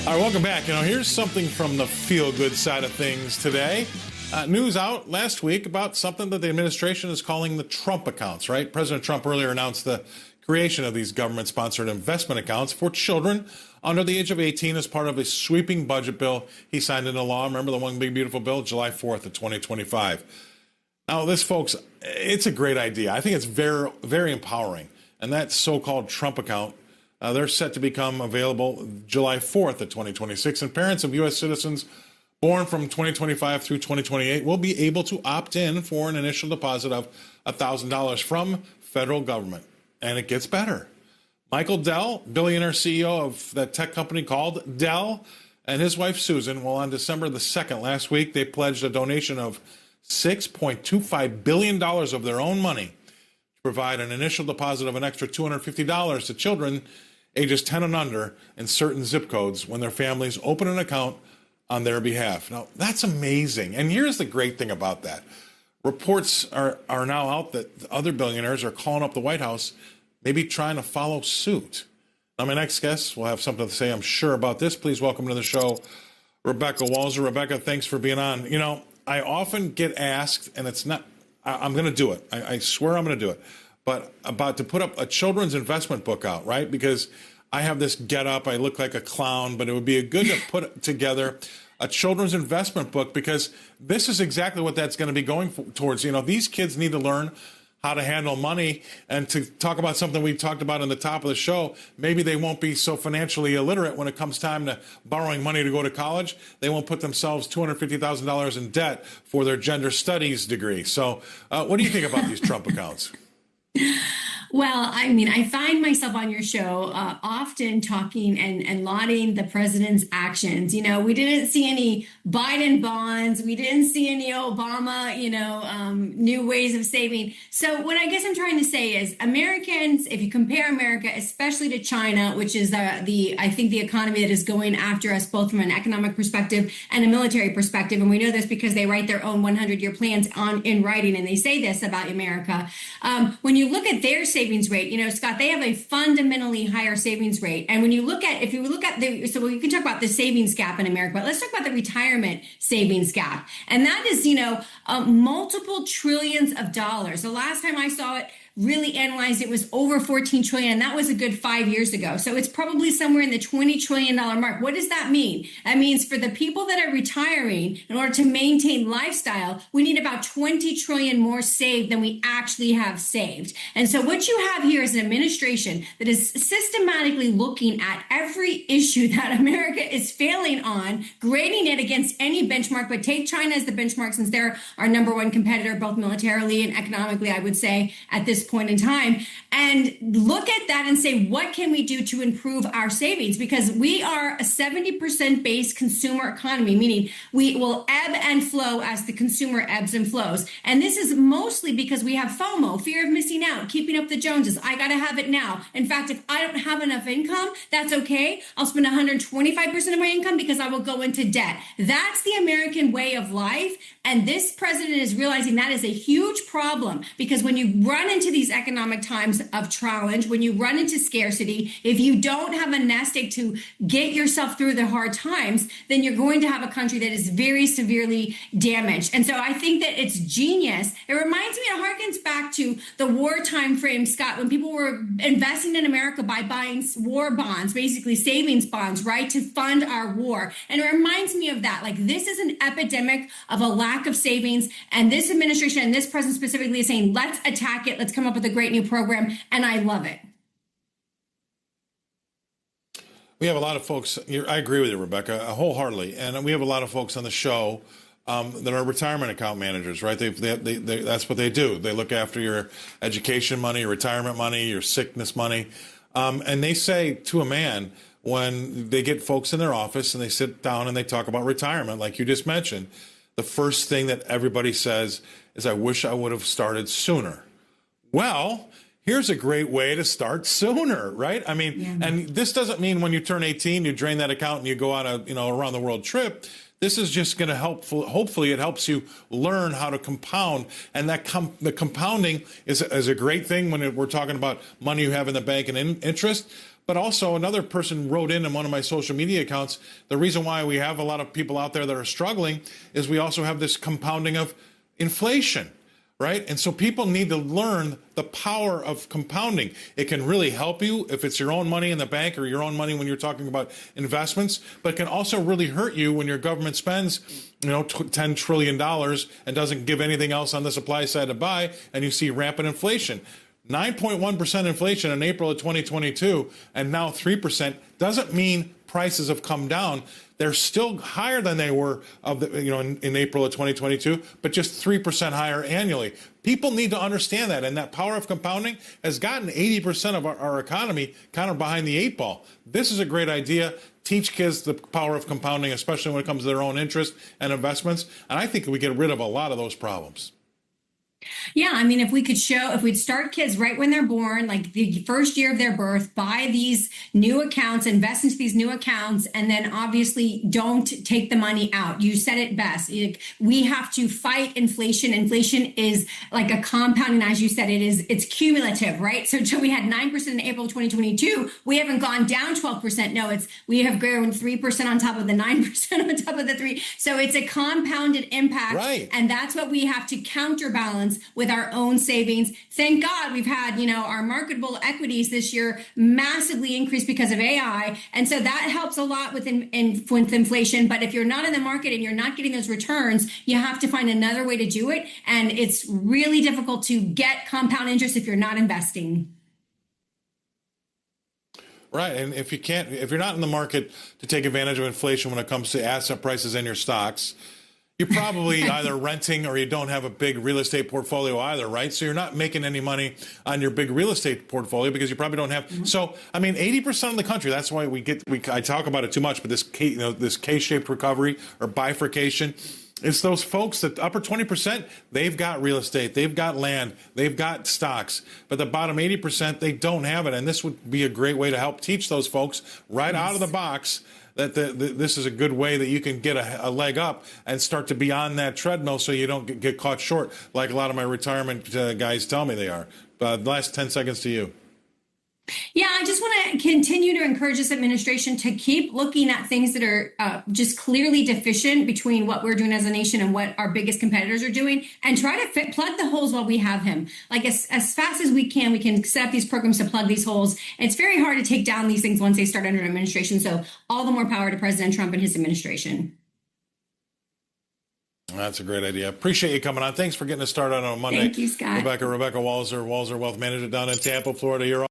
All right, welcome back. Here's something from the feel-good side of things today. News out last week about something that the administration is calling the Trump accounts, right? President Trump earlier announced the creation of these government-sponsored investment accounts for children under the age of 18 as part of a sweeping budget bill he signed into law. Remember the one big, beautiful bill, July 4th of 2025. Now, this, folks, it's a great idea. I think it's very, very empowering. And that so-called Trump account, they're set to become available July 4th of 2026. And parents of U.S. citizens born from 2025 through 2028 will be able to opt in for an initial deposit of $1,000 from federal government. And it gets better. Michael Dell, billionaire CEO of that tech company called Dell, and his wife Susan, well, on December the 2nd last week, they pledged a donation of $6.25 billion of their own money to provide an initial deposit of an extra $250 to children ages 10 and under in certain zip codes when their families open an account on their behalf. Now, that's amazing. And here's the great thing about that. Reports are now out that other billionaires are calling up the White House, maybe trying to follow suit. Now, my next guest will have something to say, I'm sure, about this. Please welcome to the show, Rebecca Walser. Rebecca, thanks for being on. I often get asked, and it's not, I'm going to do it. I swear I'm going to do it. But about to put up a children's investment book out, right? Because I have this get up, I look like a clown, but it would be good to put together a children's investment book, because this is exactly what that's going to be going towards. These kids need to learn how to handle money. And to talk about something we talked about in the top of the show, maybe they won't be so financially illiterate when it comes time to borrowing money to go to college. They won't put themselves $250,000 in debt for their gender studies degree. So what do you think about these Trump accounts? Well, I find myself on your show often talking and lauding the president's actions. We didn't see any Biden bonds. We didn't see any Obama, new ways of saving. So what I guess I'm trying to say is Americans, if you compare America, especially to China, which is I think the economy that is going after us both from an economic perspective and a military perspective. And we know this because they write their own 100-year plans in writing. And they say this about America. When you look at their savings rate, Scott, they have a fundamentally higher savings rate. And if you look at so you can talk about the savings gap in America, but let's talk about the retirement savings gap. And that is, multiple trillions of dollars. The last time I saw it really analyzed, it was over 14 trillion, and that was a good 5 years ago. So it's probably somewhere in the $20 trillion mark. What does that mean? That means for the people that are retiring, in order to maintain lifestyle, we need about 20 trillion more saved than we actually have saved. And so what you have here is an administration that is systematically looking at every issue that America is failing on, grading it against any benchmark, but take China as the benchmark since they're our number one competitor, both militarily and economically, I would say, at this point in time, and look at that and say, what can we do to improve our savings? Because we are a 70% based consumer economy, meaning we will ebb and flow as the consumer ebbs and flows. And this is mostly because we have FOMO, fear of missing out, keeping up the Joneses. I got to have it now. In fact, if I don't have enough income, that's okay. I'll spend 125% of my income because I will go into debt. That's the American way of life. And this president is realizing that is a huge problem, because when you run into these economic times of challenge, when you run into scarcity, if you don't have a nest egg to get yourself through the hard times, then you're going to have a country that is very severely damaged. And so I think that it's genius. It reminds me, it harkens back to the wartime frame, Scott, when people were investing in America by buying war bonds, basically savings bonds, right, to fund our war. And it reminds me of that. Like, this is an epidemic of a lack of savings. And this administration and this president specifically is saying, let's attack it. Let's come up with a great new program. And I love it. We have a lot of folks, I agree with you, Rebecca, wholeheartedly. And we have a lot of folks on the show that are retirement account managers, right? They that's what they do. They look after your education money, your retirement money, your sickness money. And they say to a man, when they get folks in their office and they sit down and they talk about retirement, like you just mentioned, the first thing that everybody says is, I wish I would have started sooner. Well, here's a great way to start sooner, right? I mean, yeah. And this doesn't mean when you turn 18, you drain that account and you go on a, around the world trip. This is just going to hopefully it helps you learn how to compound. And that the compounding is a great thing when we're talking about money you have in the bank and interest. But also another person wrote in one of my social media accounts, the reason why we have a lot of people out there that are struggling is we also have this compounding of inflation, right? And so people need to learn the power of compounding. It can really help you if it's your own money in the bank or your own money when you're talking about investments, but it can also really hurt you when your government spends, $10 trillion and doesn't give anything else on the supply side to buy, and you see rampant inflation. 9.1% inflation in April of 2022 and now 3% doesn't mean prices have come down. They're still higher than they were in April of 2022, but just 3% higher annually. People need to understand that, and that power of compounding has gotten 80% of our economy kind of behind the eight ball. This is a great idea. Teach kids the power of compounding, especially when it comes to their own interest and investments. And I think we get rid of a lot of those problems. Yeah, I mean, if we'd start kids right when they're born, like the first year of their birth, buy these new accounts, invest into these new accounts, and then obviously don't take the money out. You said it best. We have to fight inflation. Inflation is like a compounding, as you said, it's cumulative, right? So until we had 9% in April 2022, we haven't gone down 12%. No, we have grown 3% on top of the 9% on top of the 3. So it's a compounded impact. Right. And that's what we have to counterbalance with our own savings. Thank God we've had, our marketable equities this year massively increased because of AI. And so that helps a lot with inflation. But if you're not in the market and you're not getting those returns, you have to find another way to do it. And it's really difficult to get compound interest if you're not investing. Right. And if you're not in the market to take advantage of inflation when it comes to asset prices in your stocks, you're probably either renting or you don't have a big real estate portfolio either, right? So you're not making any money on your big real estate portfolio because you probably don't have. Mm-hmm. So, 80% of the country, that's why I talk about it too much, but this K-shaped recovery or bifurcation, it's those folks that upper 20%, they've got real estate, they've got land, they've got stocks, but the bottom 80%, they don't have it. And this would be a great way to help teach those folks right out of the box that this is a good way that you can get a leg up and start to be on that treadmill so you don't get caught short like a lot of my retirement guys tell me they are. The last 10 seconds to you. Yeah, I just want to continue to encourage this administration to keep looking at things that are just clearly deficient between what we're doing as a nation and what our biggest competitors are doing, and try to plug the holes while we have him. Like as fast as we can set up these programs to plug these holes. It's very hard to take down these things once they start under an administration. So all the more power to President Trump and his administration. That's a great idea. Appreciate you coming on. Thanks for getting us started on a Monday. Thank you, Scott. Rebecca Walser, Walser Wealth Manager down in Tampa, Florida. You're